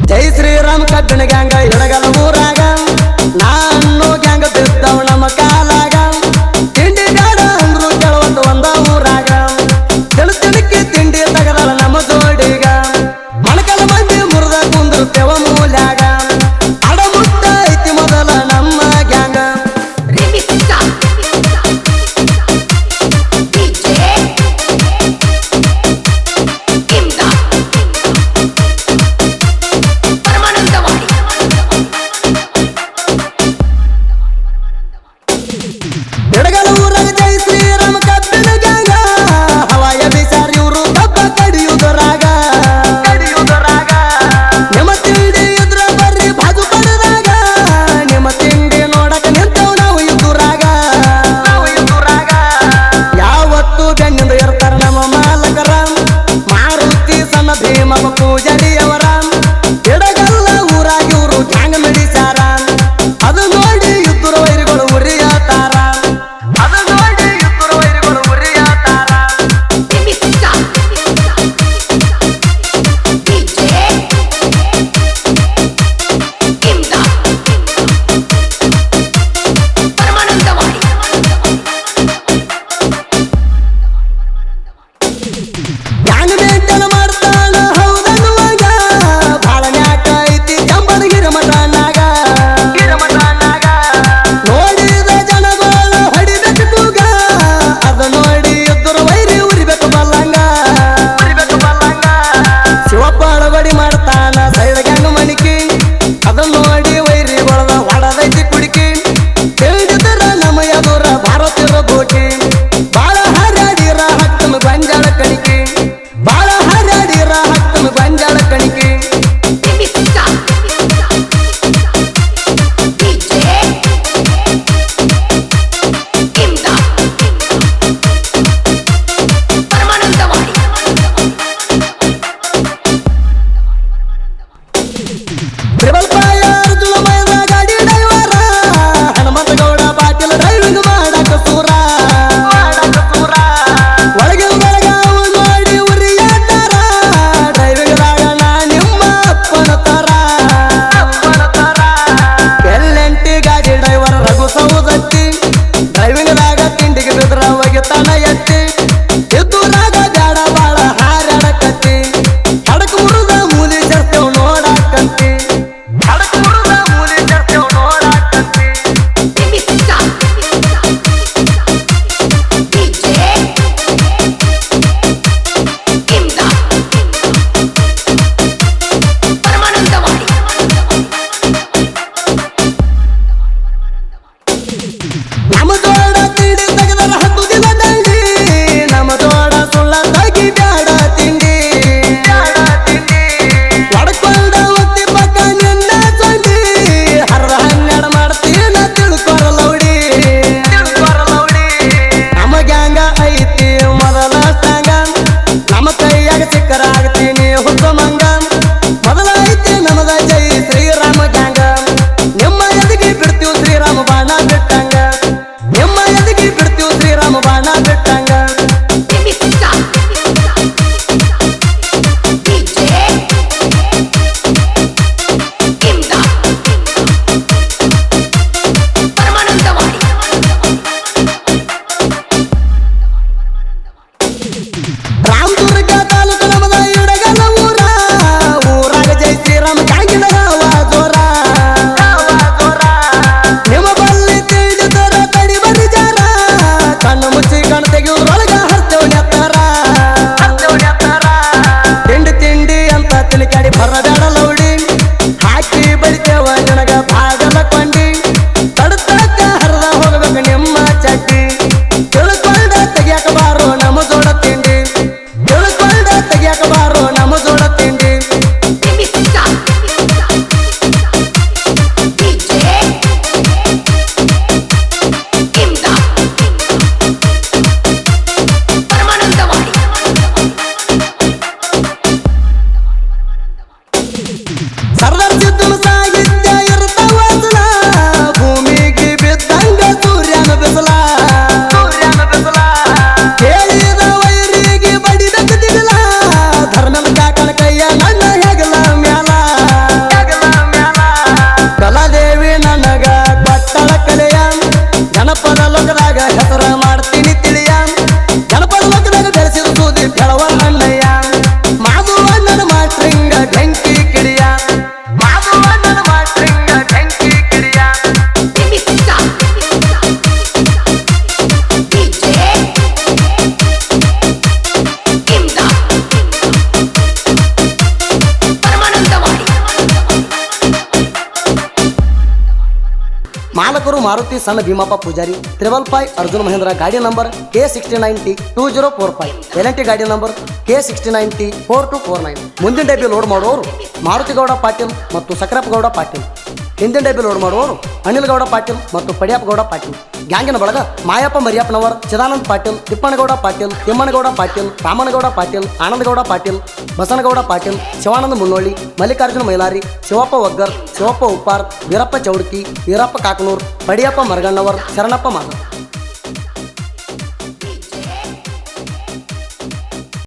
ಜೈ ಶ್ರೀರಾಮ್ ಕಬ್ಬಿಣ ಗ್ಯಾಂಗ ಎಡಗಲ ಊರಾಗ ನಾನು ಗ್ಯಾಂಗ ಬಿದ್ದವ ನಮ್ಮ ಕಾಲಾಗ ತಿಂಡಿ ಬೇಡ ಅಂದ್ರು ಕೇಳುವಂತ ಒಂದ ಊರಾಗ ತಿಳತಿಣಕ್ಕೆ ತಿಂಡಿ ತಗದಳ ನಮ್ಮ ಜೋಡಿಗ ಮಣಕಲ ಮಂದಿ ಮುರಿದ ಕುಂದಿರ್ತೇವ ಮೂಲ್ಯಾಗ ಅಡಮುಟ್ಟ ಐತಿ ಮೊದಲ ನಮ್ಮ ಗ್ಯಾಂಗ ಎಡಗಲ ಊರಾಗ ಜೈ ಶ್ರೀರಾಮ್ ಕಬ್ಬಿಣ ಗ್ಯಾಂಗ ಹವಾಯ ಬಿಸಾರಿ ಇವರು ಕಬ್ಬ ಕಡಿಯುವುದರಾಗ ನಿಮ್ಮ ತಿಂಡಿ ಇದ್ರ ಮಾರುತಿ ಸಣ್ಣ ಭೀಮಪ್ಪ ಪೂಜಾರಿ 555 ಅರ್ಜುನ್ ಮಹೇಂದ್ರ ಗಾಡಿ ನಂಬರ್ K69T 2045 LNT ಗಾಡಿ ನಂಬರ್ K69T 4249 ಮುಂದಿನ ಡಬ್ಬಿ ಲೋಡ್ ಮಾಡುವವರು ಮಾರುತಿಗೌಡ ಪಾಟೀಲ್ ಮತ್ತು ಸಕರಪ್ಪಗೌಡ ಪಾಟೀಲ್. ಹಿಂದಿನ ಡಬ್ಬಿ ಲೋಡ್ ಮಾಡುವವರು ಅನಿಲ್ ಗೌಡ ಪಾಟೀಲ್ ಮತ್ತು ಪಡಿಯಪ್ಪಗೌಡ ಪಾಟೀಲ್. ಗ್ಯಾಂಗಿನ ಬಳಗ ಮಾಯಪ್ಪ ಮರಿಯಪ್ಪನವರ್, ಚಿದಾನಂದ್ ಪಾಟೀಲ್, ತಿಪ್ಪಣ್ಣಗೌಡ ಪಾಟೀಲ್, ತಿಮ್ಮನಗೌಡ ಪಾಟೀಲ್, ರಾಮನಗೌಡ ಪಾಟೀಲ್, ಆನಂದಗೌಡ ಪಾಟೀಲ್, ಬಸನಗೌಡ ಪಾಟೀಲ್, ಶಿವಾನಂದ ಮುನ್ನೋಳಿ, ಮಲ್ಲಿಕಾರ್ಜುನ ಮೈಲಾರಿ, ಶಿವಪ್ಪ ಒಗ್ಗರ್, ಶಿವಪ್ಪ ಉಪ್ಪಾರ್, ವೀರಪ್ಪ ಚೌಡ್ಕಿ, ವೀರಪ್ಪ ಕಾಕನೂರ್, ಪಡಿಯಪ್ಪ ಮರಗಣ್ಣವರ್, ಶರಣಪ್ಪ ಮಾಧವ್.